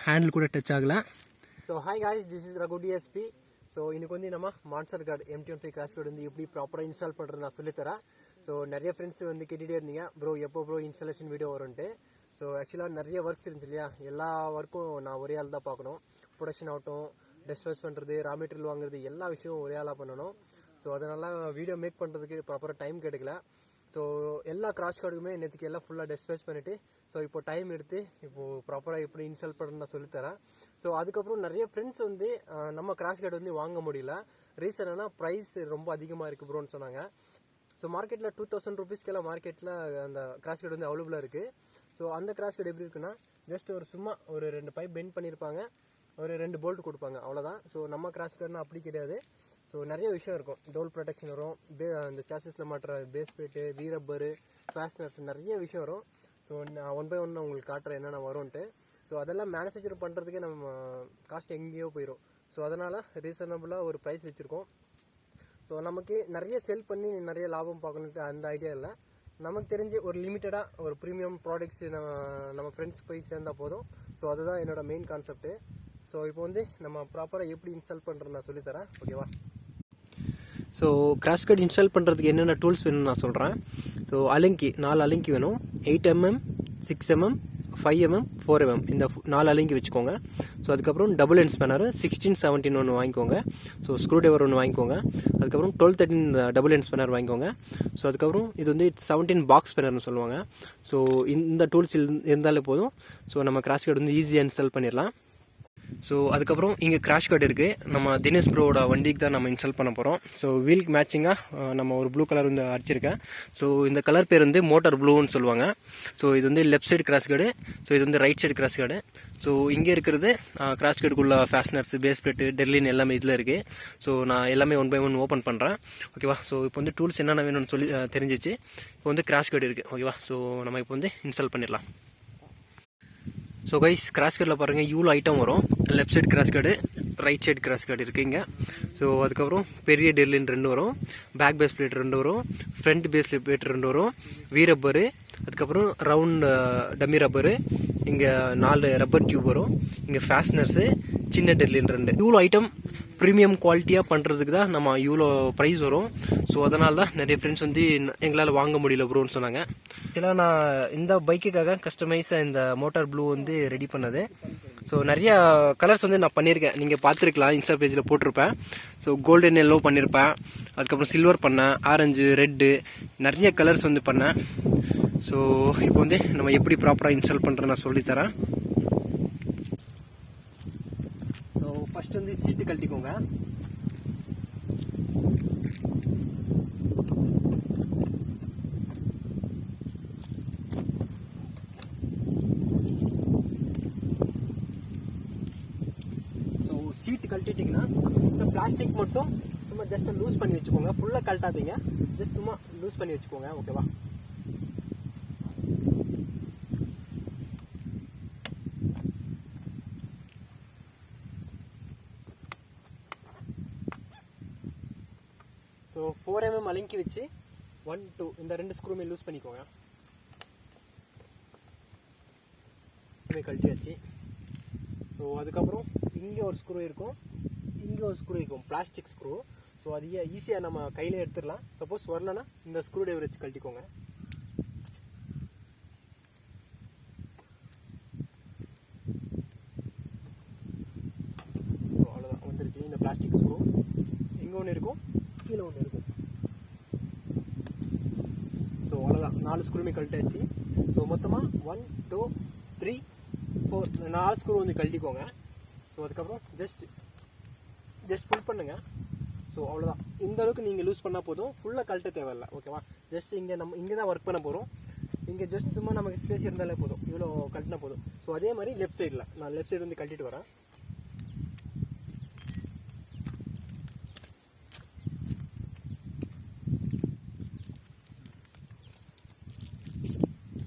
Handle கூட touch ஆகல. So hi guys, this is Raghu DSP. So இன்னைக்கு வந்து நம்ம monster card M25 crash card வந்து எப்படி ப்ராப்பராக இன்ஸ்டால் பண்ணுறது நான் சொல்லித்தரேன். ஸோ நிறைய ஃப்ரெண்ட்ஸ் வந்து கேட்டுகிட்டே இருந்தீங்க, ப்ரோ எப்போ ப்ரோ இன்ஸ்டாலேஷன் வீடியோ வரும்ன்ட்டு. ஸோ ஆக்சுவலாக நிறைய ஒர்க்ஸ் இருந்துச்சு இல்லையா, எல்லா ஒர்க்கும் நான் ஒரே ஆள் தான் பார்க்கணும். ப்ரொடக்ஷன் ஆகட்டும், டிஸ்பேச் பண்ணுறது, ரா மெட்டீரியல் வாங்குறது, எல்லா விஷயமும் ஒரே ஆளாக பண்ணணும். ஸோ அதனால வீடியோ மேக் பண்ணுறதுக்கு ப்ராப்பராக டைம் கிடைக்கல. ஸோ எல்லா கிராஷ் கார்டுக்குமே நேற்றுக்கு எல்லாம் ஃபுல்லாக டிஸ்பேச் பண்ணிவிட்டு, ஸோ இப்போ டைம் எடுத்து இப்போது ப்ராப்பராக எப்படி இன்ஸ்டால் பண்ணுறது நான் சொல்லித்தரேன். ஸோ அதுக்கப்புறம் நிறைய ஃப்ரெண்ட்ஸ் வந்து நம்ம கிராஷ் கார்டு வந்து வாங்க முடியல. ரீசன் என்ன, ப்ரைஸ் ரொம்ப அதிகமாக இருக்குது ப்ரோன்னு சொன்னாங்க. ஸோ மார்க்கெட்டில் 2000 ருபீஸ்க்கெல்லாம் மார்க்கெட்டில் அந்த கிராஷ் கார்டு வந்து அவைலபிளாக இருக்குது. ஸோ அந்த கிராஷ் கார்டு எப்படி இருக்குன்னா, ஜஸ்ட் ஒரு சும்மா ஒரு 2 பைப் பெண்ட் பண்ணியிருப்பாங்க, ஒரு 2 போல்ட் கொடுப்பாங்க, அவ்வளோதான். ஸோ நம்ம கிராஷ் கார்டுனா அப்படி கிடையாது. ஸோ நிறைய விஷயம் இருக்கும். டோல் ப்ரொடெக்ஷன் வரும், அந்த சாசஸில் மாட்டுற பேஸ் பிளேட்டு, வீரப்பரு, ஃபேஸ்னர்ஸ், நிறைய விஷயம் வரும். ஸோ நான் 1 by 1 உங்களுக்கு காட்டுறேன் என்னென்ன வரும்ன்ட்டு. ஸோ அதெல்லாம் மேனுஃபேக்சர் பண்ணுறதுக்கே நம்ம காஸ்ட் எங்கேயோ போயிடும். ஸோ அதனால் ரீசனபுளாக ஒரு ப்ரைஸ் வச்சுருக்கோம். ஸோ நமக்கு நிறைய செல் பண்ணி நிறைய லாபம் பார்க்கணுன்ட்டு அந்த ஐடியா இல்லை. நமக்கு தெரிஞ்சு ஒரு லிமிட்டடாக ஒரு ப்ரீமியம் ப்ராடக்ட்ஸ் நம்ம ஃப்ரெண்ட்ஸ் போய் சேர்ந்தால் போதும். ஸோ அதுதான் என்னோட மெயின் கான்செப்ட்டு. ஸோ இப்போ வந்து நம்ம ப்ராப்பராக எப்படி இன்ஸ்டால் பண்ணுறது நான் சொல்லித்தரேன், ஓகேவா? ஸோ கிராஷ் கார்டு இன்ஸ்டால் பண்ணுறதுக்கு என்னென்ன டூல்ஸ் வேணும்னு நான் சொல்கிறேன். ஸோ அலங்கி 4 அலங்கி வேணும். 8mm, 6mm, 5mm, 4mm, இந்த 4 அலங்கி வச்சுக்கோங்க. ஸோ அதுக்கப்புறம் டபுள் எண்ட் ஸ்பேனர் 16, 17 ஒன்று வாங்கிக்கோங்க. ஸோ ஸ்க்ரூ டிரைவர் ஒன்று வாங்கிக்கோங்க. அதுக்கப்புறம் 12, 13 டபுள் எண்ட் ஸ்பேனர் வாங்கிக்கோங்க. ஸோ அதுக்கப்புறம் இது வந்து 17 பாக்ஸ் ஸ்பேனர்னு சொல்லுவாங்க. ஸோ இந்த டூல்ஸ் இருந்தாலே போதும். ஸோ நம்ம கிராஷ் கார்டு வந்து ஈஸியாக இன்ஸ்டால் பண்ணிடலாம். ஸோ அதுக்கப்புறம் இங்கே கிராஷ் கார்டு இருக்குது. நம்ம தினேஷ் ப்ரோவோட வண்டிக்கு தான் நம்ம இன்ஸ்டால் பண்ண போகிறோம். ஸோ வீலுக்கு மேட்சிங்காக நம்ம ஒரு ப்ளூ கலர் வந்து அடிச்சிருக்கேன். ஸோ இந்த கலர் பேர் வந்து மோட்டார் ப்ளூன்னு சொல்லுவாங்க. ஸோ இது வந்து left side crash card, so இது வந்து right side crash card. So இங்கே இருக்கிறது கிராஷ் கார்டுக்குள்ள ஃபேஸ்னர்ஸ், பேஸ் பிளேட்டு, டெர்லின் எல்லாமே இதில் இருக்குது. ஸோ நான் எல்லாமே 1 by 1 ஓப்பன் பண்ணுறேன், ஓகேவா? ஸோ இப்போ வந்து டூல்ஸ் என்னென்ன வேணும்னு சொல்லி தெரிஞ்சிச்சு. இப்போ வந்து கிராஷ் கார்டு இருக்குது, ஓகேவா? ஸோ நம்ம இப்போ வந்து இன்ஸ்டால் பண்ணிடலாம். ஸோ கைஸ், கிராஷ் கார்டில் பாருங்கள் இவ்வளோ ஐட்டம் வரும். Left side crash card, right side crash card இருக்குங்க. ஸோ அதுக்கப்புறம் பெரிய டெர்லின் 2 வரும், பேக் பேஸ் பிளேட் 2 வரும், ஃப்ரண்ட் பேஸ் பிளேட் 2 வரும், வீரப்பரு, அதுக்கப்புறம் ரவுண்ட் டம்மி ரப்பரு, இங்கே 4 ரப்பர் டியூப் வரும், இங்கே ஃபேஸ்னர்ஸு, சின்ன டெர்லின் 2. இவ்வளோ ஐட்டம் ப்ரீமியம் குவாலிட்டியாக பண்ணுறதுக்கு தான் நம்ம இவ்வளோ ப்ரைஸ் வரும். ஸோ அதனால தான் நிறைய ஃப்ரெண்ட்ஸ் வந்து எங்களால் வாங்க முடியல ப்ரோன்னு சொன்னாங்க. இதெல்லாம் நான் இந்த பைக்குக்காக கஸ்டமைஸாக இந்த மோட்டார் ப்ளூ வந்து ரெடி பண்ணது. ஸோ நிறைய கலர்ஸ் வந்து நான் பண்ணியிருக்கேன், நீங்கள் பார்த்துருக்கலாம், இன்ஸ்டா பேஜில் போட்டிருப்பேன். ஸோ கோல்டன் எல்லோ பண்ணியிருப்பேன், அதுக்கப்புறம் சில்வர் பண்ணேன், ஆரஞ்சு, ரெட்டு, நிறைய கலர்ஸ் வந்து பண்ணேன். ஸோ இப்போ வந்து நம்ம எப்படி ப்ராப்பராக இன்ஸ்டால் பண்ணுறேன்னு நான் சொல்லித்தரேன். ஸோ ஃபஸ்ட் வந்து சீட்டு கழட்டிக்கோங்க. சீட்டு கழட்டிட்டிங்கன்னா இந்த பிளாஸ்டிக் மட்டும் சும்மா ஜஸ்ட் லூஸ் பண்ணி வச்சுக்கோங்க. ஃபுல்லாக கழட்டாதீங்க, ஜஸ்ட் சும்மா லூஸ் பண்ணி வச்சுக்கோங்க, ஓகேவா? ஸோ 4mm அலங்கி வச்சு 1, 2 இந்த 2 ஸ்க்ரூமே லூஸ் பண்ணிக்கோங்க. கழட்டியாச்சு. ஸோ அதுக்கப்புறம் இங்கே ஒரு ஸ்க்ரூ இருக்கும், இங்கே ஒரு ஸ்க்ரூ இருக்கும், பிளாஸ்டிக் ஸ்க்ரூ. ஸோ அது ஈஸியாக நம்ம கையில் எடுத்துடலாம். சப்போஸ் வரலன்னா இந்த ஸ்க்ரூ டிரைவர் வச்சு கழட்டிக்கோங்க. ஸோ அவ்வளோதான், வந்துருச்சு. இந்த பிளாஸ்டிக் ஸ்க்ரூ இங்கே ஒன்று இருக்கும், கீழே ஒன்று இருக்கும். ஸோ அவ்வளோதான், 4 ஸ்க்ரூமே கழட்டாச்சு. ஸோ மொத்தமாக 1, 2, 3, 4 4 ஸ்க்ரூ வந்து கழட்டிக்கோங்க. ஸோ அதுக்கப்புறம் ஜஸ்ட் புல் பண்ணுங்க. ஸோ அவ்வளோதான், இந்த அளவுக்கு நீங்கள் லூஸ் பண்ணால் போதும், ஃபுல்லாக கழட்ட தேவையில்லை, ஓகேவா? ஜஸ்ட் இங்கே தான் ஒர்க் பண்ண போகிறோம். இங்கே ஜஸ்ட் சும்மா நமக்கு ஸ்பேஸ் இருந்தாலே போதும், இவ்வளோ கழட்டினா போதும். ஸோ அதே மாதிரி லெஃப்ட் சைடில் நான் லெஃப்ட் சைடு வந்து கழட்டிட்டு வரேன்.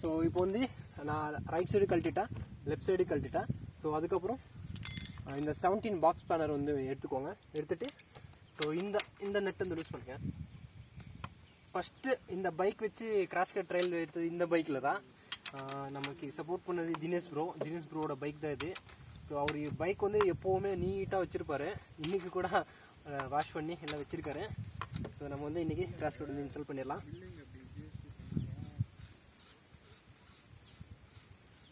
ஸோ இப்போ வந்து நான் ரைட் சைடு கழட்டிட்டேன், லெஃப்ட் சைடு கழட்டிட்டேன். ஸோ அதுக்கப்புறம் இந்த 17 பாக்ஸ் ஸ்பேனர் வந்து எடுத்துக்கோங்க. எடுத்துகிட்டு ஸோ இந்த நெட் வந்து லூஸ் பண்ணுங்க. ஃபஸ்ட்டு இந்த பைக் வச்சு கிராஷ் கார்டு ட்ரையல் எடுத்தது இந்த பைக்கில் தான். நமக்கு சப்போர்ட் பண்ணது தினேஷ் ப்ரோவோட பைக் தான் இது. ஸோ அவர் பைக் வந்து எப்போவுமே நீட்டாக வச்சுருப்பாரு. இன்றைக்கி கூட வாஷ் பண்ணி எல்லாம் வச்சுருக்காரு. ஸோ நம்ம வந்து இன்றைக்கி கிராஸ் கோட் வந்து இன்ஸ்டால் பண்ணிடலாம்.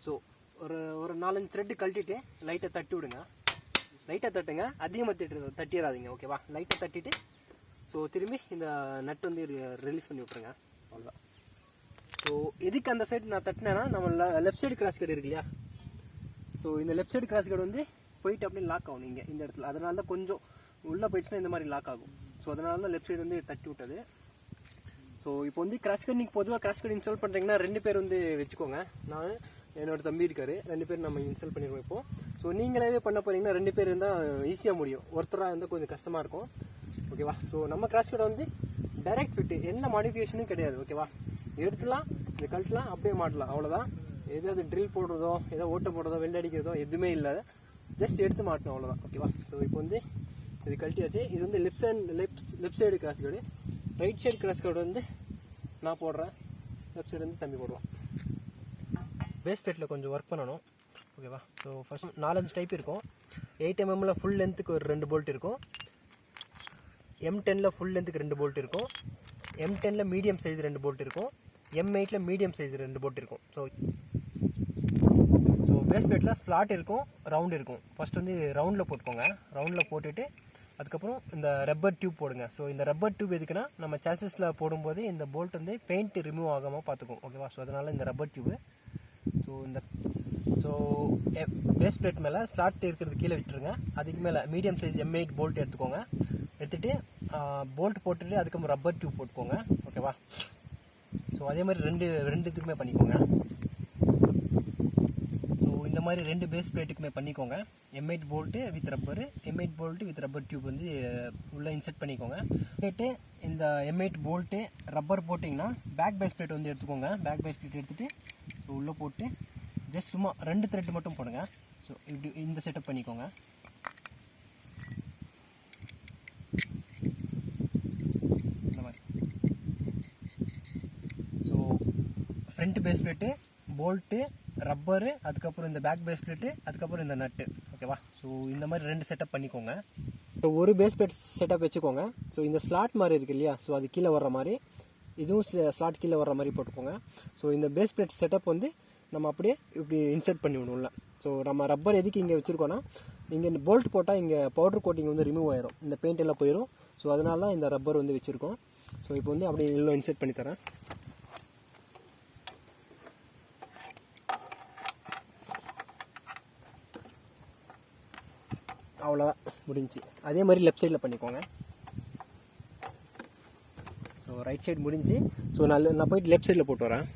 ஸோ ஒரு 4-5 த்ரெட்டு கழட்டிட்டு லைட்டை தட்டி விடுங்க. லைட்டாக தட்டுங்க, அதிகமாக தட்டிடாதீங்க. ஓகேவா? லைட்டாக தட்டிட்டு ஸோ திரும்பி இந்த நட் வந்து ரிலீஸ் பண்ணி விட்ருங்க. அவ்வளோதான். ஸோ எதுக்கு அந்த சைடு நான் தட்டினேன்னா, நம்ம லெஃப்ட் சைடு கிராஸ் கார்டு இருக்கு இல்லையா? ஸோ இந்த லெஃப்ட் சைடு கிராஸ் கார்டு வந்து போயிட்டு அப்படியே லாக் ஆகும் இங்கே இந்த இடத்துல. அதனால தான் கொஞ்சம் உள்ளே போயிடுச்சுன்னா இந்த மாதிரி லாக் ஆகும். ஸோ அதனால தான் லெஃப்ட் சைடு வந்து தட்டி விட்டது. ஸோ இப்போ வந்து கிராஸ் கார்டு நீங்கள் பொதுவாக கிராஸ் கார்டு இன்ஸ்டால் பண்ணுறீங்கன்னா 2 பேர் வந்து வச்சுக்கோங்க. நான் என்னோட தம்பி இருக்காரு, 2 பேர் நம்ம இன்ஸ்டால் பண்ணிடுவோம் இப்போ. ஸோ நீங்களே பண்ண போறீங்கன்னா 2 பேர் இருந்தால் ஈஸியாக முடியும். ஒருத்தராக இருந்தால் கொஞ்சம் கஷ்டமாக இருக்கும். ஓகேவா? ஸோ நம்ம கிராஸ் கார்டை வந்து டைரக்ட் ஃபிட்டு, எந்த மாடிஃபிகேஷனும் கிடையாது. ஓகேவா? எடுத்துலாம், இந்த கழட்டலாம், அப்படியே மாட்டலாம், அவ்வளோதான். ஏதாவது ட்ரில் போடுறதோ, ஏதாவது ஓட்ட போடுறதோ, வெள்ளை அடிக்கிறதோ எதுவுமே இல்லை. ஜஸ்ட் எடுத்து மாட்டணும், அவ்வளோதான். ஓகேவா? ஸோ இப்போ வந்து இது கழட்டியாச்சு. இது வந்து left side cross card. Right side cross card வந்து நான் போடுறேன், லெஃப்ட் சைடு வந்து தம்பி போடுவோம். பேஸ் பிளேட்டில் கொஞ்சம் ஒர்க் பண்ணணும். ஓகேவா? ஸோ ஃபர்ஸ்ட் 4-5 டைப் இருக்கும். 8 mm ஃபுல் லென்த்துக்கு ஒரு 2 போல்ட் இருக்கும். M10 ஃபுல் லென்த்துக்கு 2 போல்ட் இருக்கும். M10 மீடியம் சைஸ் 2 போல்ட் இருக்கும். M8 மீடியம் சைஸ் 2 போல்ட் இருக்கும். ஸோ பேஸ் பிளேட்டில் ஸ்லாட் இருக்கும், ரவுண்ட் இருக்கும். ஃபர்ஸ்ட் வந்து ரவுண்டில் போட்டுக்கோங்க. ரவுண்டில் போட்டுட்டு அதுக்கப்புறம் இந்த ரப்பர் டியூப் போடுங்க. ஸோ இந்த ரப்பர் டியூப் எதுக்குன்னா, நம்ம சாசஸில் போடும்போது இந்த போல்ட் வந்து பெயிண்ட் ரிமூவ் ஆகாமல் பார்த்துக்கும். ஓகேவா? ஸோ அதனால் இந்த rubber tube. So base plate மேலே ஸ்லாட் இருக்கிறது கீழே விட்டுருங்க. அதுக்கு மேலே மீடியம் சைஸ் M8 போல்ட் எடுத்துக்கோங்க. எடுத்துகிட்டு போல்ட் போட்டுட்டு அதுக்கப்புறம் ரப்பர் டியூப் போட்டுக்கோங்க. ஓகேவா? ஸோ அதே மாதிரி ரெண்டு இதுக்குமே பண்ணிக்கோங்க. ஸோ இந்த மாதிரி 2 பேஸ் பிளேட்டுக்குமே பண்ணிக்கோங்க. M8 bolt with rubber, M8 bolt with rubber tube வந்து உள்ளே இன்செர்ட் பண்ணிக்கோங்க. போட்டு இந்த M8 போல்ட்டு ரப்பர் போட்டிங்கன்னா பேக் பேஸ் பிளேட் வந்து எடுத்துக்கோங்க. பேக் பேஸ் பிளேட் எடுத்துகிட்டு உள்ளே போட்டு ஜஸ்ட் சும்மா 2 த்ரெட் மட்டும் போடுங்க. ஸோ இப்படி இந்த செட்டப் பண்ணிக்கோங்க. இந்த மாதிரி. So front base plate, bolt, rubber, அதுக்கப்புறம் இந்த பேக் பேஸ் பிளேட்டு, அதுக்கப்புறம் இந்த நட்டு. ஓகேவா? ஸோ இந்த மாதிரி 2 செட்டப் பண்ணிக்கோங்க. ஸோ ஒரு பேஸ் பிளேட் செட்டப் வச்சுக்கோங்க. ஸோ இந்த ஸ்லாட் மாதிரி இருக்கு இல்லையா? ஸோ அது கீழே வர்ற மாதிரி, இதுவும் ஸ்லாட் கீழே வர்ற மாதிரி போட்டுக்கோங்க. ஸோ இந்த பேஸ் பிளேட் செட்டப் வந்து நம்ம அப்படியே இப்படி இன்செர்ட் பண்ணி விடணும்ல. ஸோ நம்ம ரப்பர் எதுக்கு இங்கே வச்சுருக்கோன்னா, இங்கே இந்த போல்ட் போட்டால் இங்கே பவுடர் கோட்டிங் வந்து ரிமூவ் ஆயிரும், இந்த பெயிண்ட் எல்லாம் போயிடும். ஸோ அதனால தான் இந்த ரப்பர் வந்து வச்சுருக்கோம். ஸோ இப்போ வந்து அப்படியே எல்லாம் இன்செர்ட் பண்ணி தரேன். அவ்வளோதான், முடிஞ்சு. அதே மாதிரி லெஃப்ட் சைடில் பண்ணிக்கோங்க. ஸோ ரைட் சைடு முடிஞ்சு. ஸோ நான் போயிட்டு லெஃப்ட் சைடில் போட்டு வரேன்.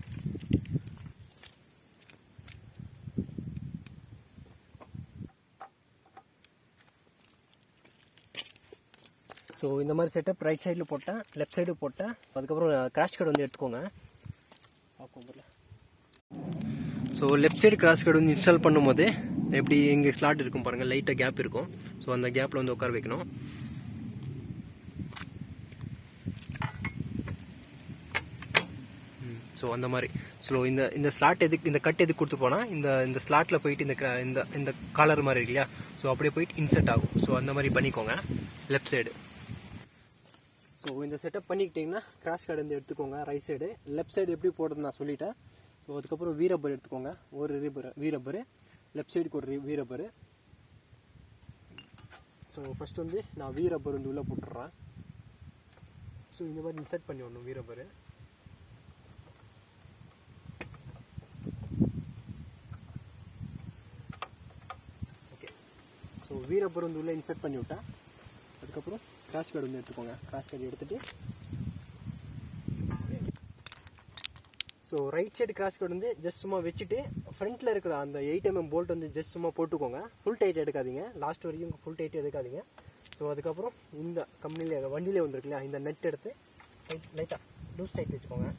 ஸோ இந்த மாதிரி செட்டப் ரைட் சைடில் போட்டேன், லெஃப்ட் சைடு போட்டேன். அதுக்கப்புறம் கிராஷ் கார்டு வந்து எடுத்துக்கோங்க. So left side crash card வந்து இன்ஸ்டால் பண்ணும்போது எப்படி இங்கே ஸ்லாட் இருக்கும் பாருங்கள், லைட்டாக கேப் இருக்கும். ஸோ அந்த கேப்பில் வந்து உட்கார வைக்கணும். ஸோ அந்த மாதிரி. ஸோ இந்த ஸ்லாட் எதுக்கு, இந்த கட் எதுக்கு கொடுத்து போனால், இந்த ஸ்லாட்டில் போயிட்டு இந்த காலர் மாதிரி இருக்கு இல்லையா? ஸோ அப்படியே போயிட்டு இன்செர்ட் ஆகும். ஸோ அந்த மாதிரி பண்ணிக்கோங்க லெஃப்ட் சைடு. ஸோ இந்த செட்டப் பண்ணிக்கிட்டிங்கன்னா கிராஷ் கார்டு வந்து எடுத்துக்கோங்க ரைட் சைடு. லெஃப்ட் சைடு எப்படி போடுறது நான் சொல்லிட்டேன். ஸோ அதுக்கப்புறம் வி ரப்பர் எடுத்துக்கோங்க, ஒரு வி ரப்பரு. லெஃப்ட் சைடுக்கு ஒரு வி ரப்பரு. ஸோ ஃபஸ்ட் வந்து நான் வி ரப்பர் வந்து உள்ளே போட்டுடுறேன். ஸோ இந்த மாதிரி இன்செர்ட் பண்ணி விடணும் V rubber. Okay. So V rubber வந்து உள்ளே இன்செர்ட் பண்ணி விட்டேன். அதுக்கப்புறம் கிராஷ் கார்டு வந்து எடுத்துக்கோங்க. கிராஷ் கார்டு எடுத்துகிட்டு so right side crash card வந்து ஜஸ்ட் சும்மா வச்சுட்டு ஃப்ரண்ட்டில் இருக்கிற அந்த 8 mm போல்ட் வந்து ஜஸ்ட் சும்மா போட்டுக்கோங்க. ஃபுல் டைட் எடுக்காதீங்க, லாஸ்ட் வரைக்கும் ஃபுல் டைட் எடுக்காதீங்க. ஸோ அதுக்கப்புறம் இந்த கம்பெனியில் வண்டியிலே வந்துருக்கு இல்லையா, இந்த நெட் எடுத்து லைட்டாக லூஸ் டைட் வச்சுக்கோங்க.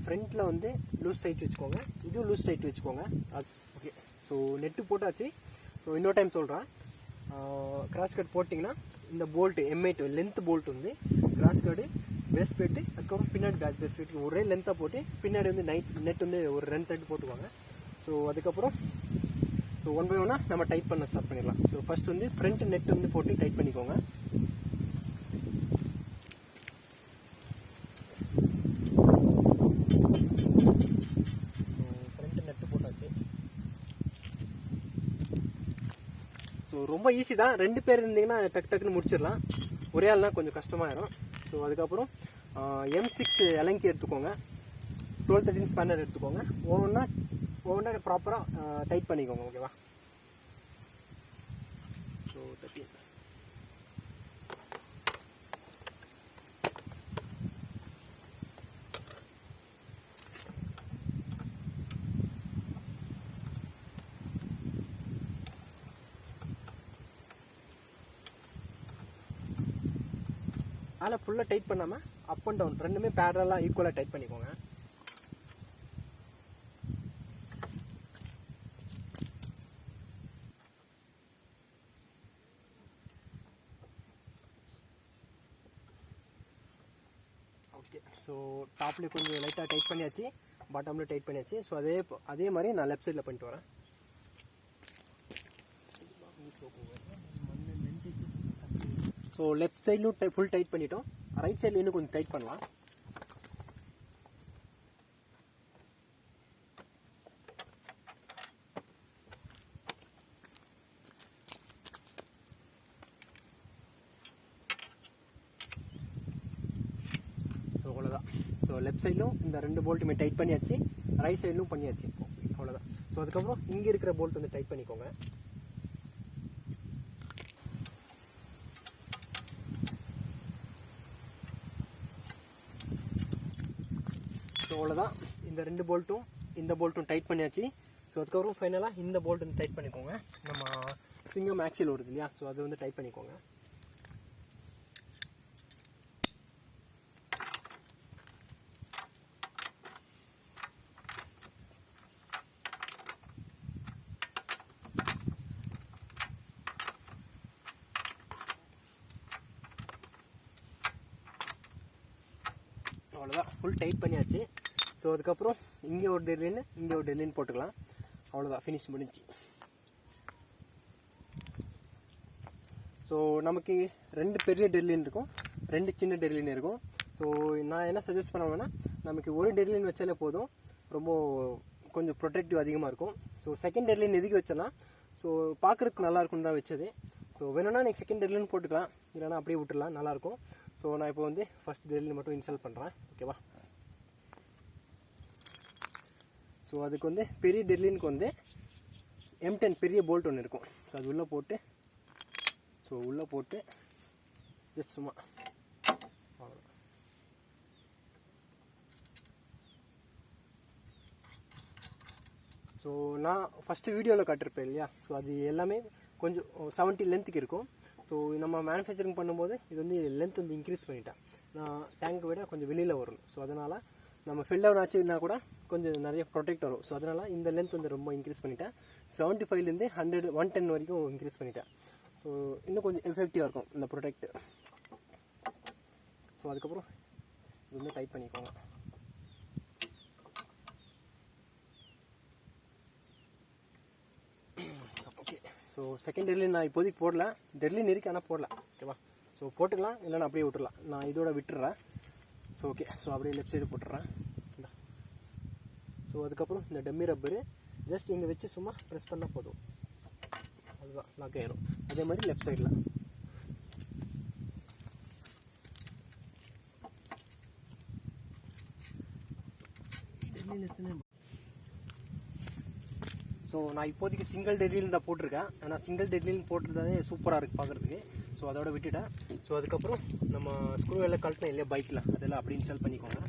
ஃப்ரண்ட்டில் வந்து லூஸ் டைட் வச்சுக்கோங்க, இதுவும் லூஸ் டைட் வச்சுக்கோங்க. ஓகே. ஸோ நெட்டு போட்டாச்சு. ஸோ இன்னொரு டைம் சொல்கிறேன், கிராஸ் கட் போட்டிங்கன்னா இந்த போல்ட்டு M8 லென்த் போல்ட் வந்து கிராஸ் கார்டு பேஸ் பிளேட்டு அதுக்கப்புறம் பின்னாடி பேக் பேஸ் பிளேட்டு ஒரே லென்த்தாக போட்டு பின்னாடி வந்து நெட் வந்து ஒரு 2 போட்டுக்குவாங்க. ஸோ அதுக்கப்புறம் ஸோ 1 by 1 நம்ம டைட் பண்ண ஸ்டார்ட் பண்ணிடலாம். ஸோ ஃபர்ஸ்ட் வந்து ஃப்ரண்ட் நெட் வந்து போட்டு டைட் பண்ணிக்கோங்க. ஸோ ரொம்ப ஈஸி தான், 2 பேர் இருந்தீங்கன்னா டக்குன்னு முடிச்சிடலாம், ஒரே ஆள்னா கொஞ்சம் கஷ்டமாயிடும். ஸோ அதுக்கப்புறம் M6 இலங்கி எடுத்துக்கோங்க, 12-13 ஸ்பேனர் எடுத்துக்கோங்க, ஒவ்வொன்றா ப்ராப்பராக டைட் பண்ணிக்கோங்க. ஓகேவா? ஸோ 13 அதில் ஃபுல்லாக டைட் பண்ணாமல் அப் அண்ட் டவுன் ரெண்டுமே பேரலாக ஈக்குவலாக டைட் பண்ணிக்கோங்க. ஓகே, ஸோ டாப்லேயே கொஞ்சம் லைட்டாக டைட் பண்ணியாச்சு, பாட்டமில் டைட் பண்ணியாச்சு. ஸோ அதே மாதிரி நான் லெஃப்ட் சைடில் பண்ணிட்டு வரேன். ஸோ லெஃப்ட் சைட்லும் ஃபுல் டைட் பண்ணிட்டோம், ரைட் சைடில் இன்னும் கொஞ்சம் டைட் பண்ணலாம். ஸோ அவ்வளோதான். ஸோ லெஃப்ட் சைட்லும் இந்த 2 போல்ட்டுமே டைட் பண்ணியாச்சு, ரைட் சைட்லும் பண்ணியாச்சு. அவ்வளோதான். ஸோ அதுக்கப்புறம் இங்கே இருக்கிற போல்ட் வந்து டைட் பண்ணிக்கோங்க. ஸோ அவ்வளோதான். இந்த 2 போல்ட்டும் இந்த போல்ட்டும் டைட் பண்ணியாச்சு. ஸோ அதுக்கப்புறம் ஃபைனலாக இந்த போல்ட் வந்து டைட் பண்ணிக்கோங்க. நம்ம சிங்கம் ஆக்சில் வருது இல்லையா, ஸோ அது வந்து டைட் பண்ணிக்கோங்க. அவ்வளோதான், ஃபுல் டைட் பண்ணியாச்சு. ஸோ அதுக்கப்புறம் இங்கே ஒரு டெர்லின் இங்கே ஒரு டெர்லின் போட்டுக்கலாம். அவ்வளோதான், ஃபினிஷ் முடிஞ்சு. ஸோ நமக்கு 2 பெரிய டெர்லின் இருக்கும், 2 சின்ன டெர்லின் இருக்கும். ஸோ நான் என்ன சஜஸ்ட் பண்ணுவேன்னா, நமக்கு ஒரு டெர்லின் வச்சாலே போதும், ரொம்ப கொஞ்சம் ப்ரொடெக்டிவ் அதிகமாக இருக்கும். ஸோ செகண்ட் டெர்லின் எதுக்கு வச்சலாம், ஸோ பார்க்குறதுக்கு நல்லாயிருக்கும் தான் வச்சது. ஸோ வேணும்னா நீங்கள் செகண்ட் டெர்லின் போட்டுக்கலாம், இல்லைனா அப்படியே விட்டுடலாம், நல்லாயிருக்கும். ஸோ நான் இப்போ வந்து ஃபர்ஸ்ட் டெர்லின் மட்டும் இன்ஸ்டால் பண்ணுறேன். ஓகேவா? ஸோ அதுக்கு வந்து பெரிய டெர்லினுக்கு வந்து M10 பெரிய போல்ட் ஒன்று இருக்கும். ஸோ அது உள்ளே போட்டு ஜஸ்ட் சும்மா அவ்வளோதான். ஸோ நான் ஃபஸ்ட்டு வீடியோவில் காட்டிருப்பேன் இல்லையா, ஸோ அது எல்லாமே கொஞ்சம் 70 லென்த்துக்கு இருக்கும். ஸோ நம்ம மேனுஃபேக்சரிங் பண்ணும்போது இது வந்து லென்த் வந்து இன்க்ரீஸ் பண்ணிட்டேன், நான் டேங்க் விட கொஞ்சம் வெளியில் வரும். ஸோ அதனால் நம்ம ஃபில் டவுன் ஆச்சுன்னா கூட கொஞ்சம் நிறைய ப்ரொடெக்ட் வரும். ஸோ அதனால் இந்த லென்த் வந்து ரொம்ப இன்க்ரீஸ் பண்ணிட்டேன், 75லேருந்து 110 வரைக்கும் இன்க்ரீஸ் பண்ணிட்டேன். ஸோ இன்னும் கொஞ்சம் எஃபெக்டிவாக இருக்கும் இந்த ப்ரொடெக்ட். ஸோ அதுக்கப்புறம் இது வந்து டைப் பண்ணிக்கோங்க. ஓகே, ஸோ செகண்ட் டெர்லின் நான் இப்போதைக்கு போடல, டெர்லின் இருக்கு ஆனால் போடல. ஓகேவா? ஸோ போட்டுக்கலாம், இல்லைனா அப்படியே விட்டுடலாம், நான் இதோட விட்டுறேன். ஸோ ஓகே, ஸோ அப்படியே லெஃப்ட் சைடு போட்டுறேன். ஸோ அதுக்கப்புறம் இந்த டம்மி ரப்பரு ஜஸ்ட் இங்கே வச்சு சும்மா ப்ரெஸ் பண்ணால் போதும், அதுதான் லாக் ஆயிரும். அதே மாதிரி லெஃப்ட் சைடில் ஸோ நான் இப்போதைக்கு சிங்கிள் டெர்லின் தான் போட்டிருக்கேன், ஆனால் சிங்கிள் டெர்லின் போட்டிருந்தாலே சூப்பராக இருக்குது பார்க்குறதுக்கு. ஸோ அதோட விட்டுட்டேன். ஸோ அதுக்கப்புறம் நம்ம ஸ்க்ரூ எல்லாம் கழட்டினா இல்லையா பைக்கில், அதெல்லாம் அப்படி இன்ஸ்டால் பண்ணிக்கோங்க.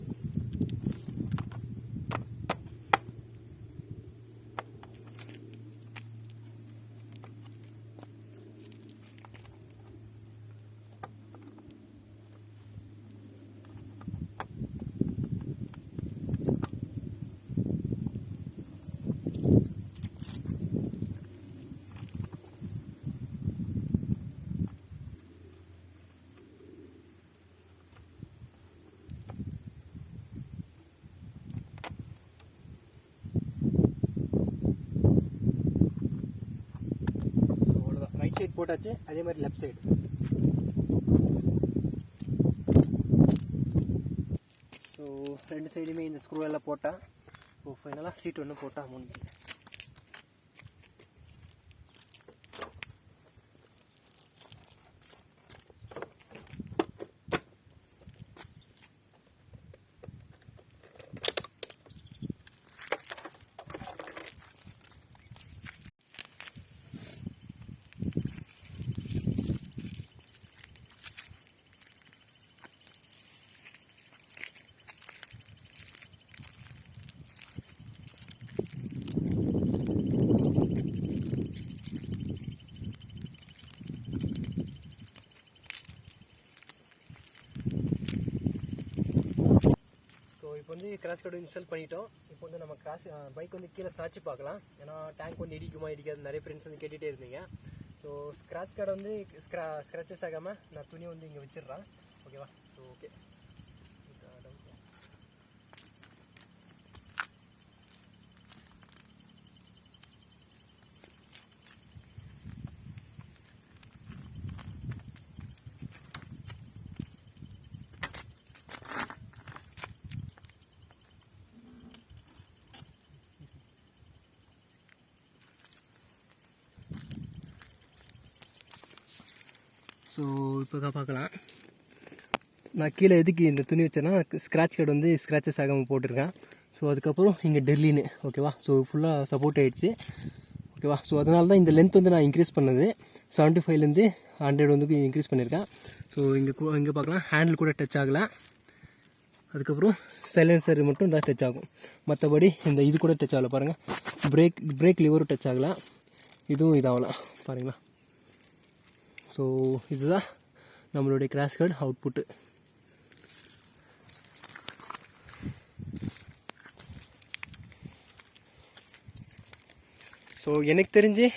சைடு போட்டாச்சு, அதே மாதிரி லெஃப்ட் சைடு. ஸோ 2 சைடுமே இந்த ஸ்க்ரூ எல்லாம் போட்டால் ஸோ ஃபைனலாக சீட் ஒன்று போட்டால் முடிஞ்சு. இப்போ வந்து கிராஷ் கார்டு இன்ஸ்டால் பண்ணிட்டோம். இப்போ வந்து நம்ம பைக் வந்து கீழே சாய்ச்சி பார்க்கலாம். ஏன்னா டேங்க் வந்து இடிக்குமா இடிக்காது நிறைய ஃப்ரெண்ட்ஸ் வந்து கேட்டுகிட்டே இருந்தீங்க. ஸோ ஸ்க்ராட்ச் கார்டு வந்து ஸ்க்ராச்சஸ் ஆகாமல் நான் துணி வந்து இங்கே வச்சிடுறேன். ஓகேவா? So okay. ஸோ இப்போ தான் பார்க்கலாம். நான் கீழே எதுக்கு இந்த துணி வச்சேன்னா ஸ்க்ராட்ச் கார்டு வந்து ஸ்க்ராச்சஸ் ஆகாமல் போட்டிருக்கேன். ஸோ அதுக்கப்புறம் இங்கே டெர்லின்னு ஓகேவா. ஸோ ஃபுல்லாக சப்போர்ட் ஆகிடுச்சு ஓகேவா. ஸோ அதனால தான் இந்த லென்த் வந்து நான் இன்க்ரீஸ் பண்ணது 75லேருந்து 100 வந்து இன்க்ரீஸ் பண்ணியிருக்கேன். ஸோ இங்கே பார்க்கலாம் ஹேண்டில் கூட டச் ஆகலை. அதுக்கப்புறம் சைலன்சர் மட்டும் தான் டச் ஆகும். மற்றபடி இந்த இது கூட டச் ஆகலை பாருங்கள். பிரேக் லிவரும் டச் ஆகலை. இதுவும் இதாகலாம் பாருங்களா. ஸோ இதுதான் நம்மளுடைய கிராஷ் கார்டு அவுட்புட்டு. ஸோ எனக்கு தெரிஞ்சு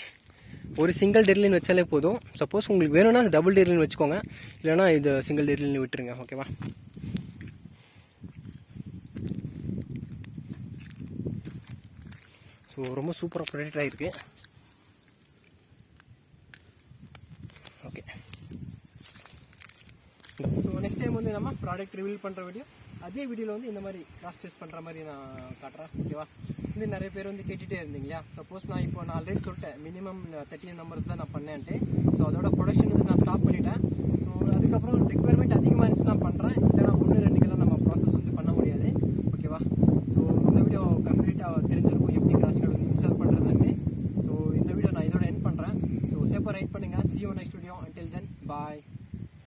ஒரு சிங்கிள் டெர்லின் வச்சாலே போதும். சப்போஸ் உங்களுக்கு வேணும்னா டபுள் டெர்லின் வச்சுக்கோங்க, இல்லைனா இது சிங்கிள் டெர்லின் விட்டுருங்க. ஓகேவா? ஸோ ரொம்ப சூப்பராக ப்ரொடக்ட் ஆகிருக்கு. ஓகே. ஸோ நெக்ஸ்ட் டைம் வந்து நம்ம ப்ராடக்ட் ரிவீல் பண்ணுற வீடியோ அதே வீடியோவில் வந்து இந்த மாதிரி கிராஸ் டெஸ்ட் பண்ணுற மாதிரி நான் காட்டுறேன். ஓகேவா? இது நிறைய பேர் வந்து கேட்டுகிட்டே இருந்தீங்களா. சப்போஸ் நான் ஆல்ரெடி சொல்லிட்டேன் மினிமம் 13 நம்பர்ஸ் தான் நான் பண்ணேன்ட்டு. ஸோ அதோட ப்ரொடக்ஷன் வந்து நான் ஸ்டாப் பண்ணிட்டேன். ஸோ அதுக்கப்புறம் ரெக்குவயர்மெண்ட் அதிகமாக இருந்துச்சு நான் பண்ணுறேன். இல்லைனா 1-2 நம்ம ப்ராசஸ் வந்து பண்ண முடியாது. ஓகேவா? ஸோ இந்த வீடியோ கம்ப்ளீட்டாக தெரிஞ்சிருக்கும் எப்படி கிராஸ் கார்டு வந்து இன்ஸ்டால் பண்ணுறதுன்ட்டு. ஸோ இந்த வீடியோ நான் இதோட எண்ட் பண்ணுறேன். ஸோ சேஃபாக ரைட் பண்ணுங்கள். See you next video. Until then, bye.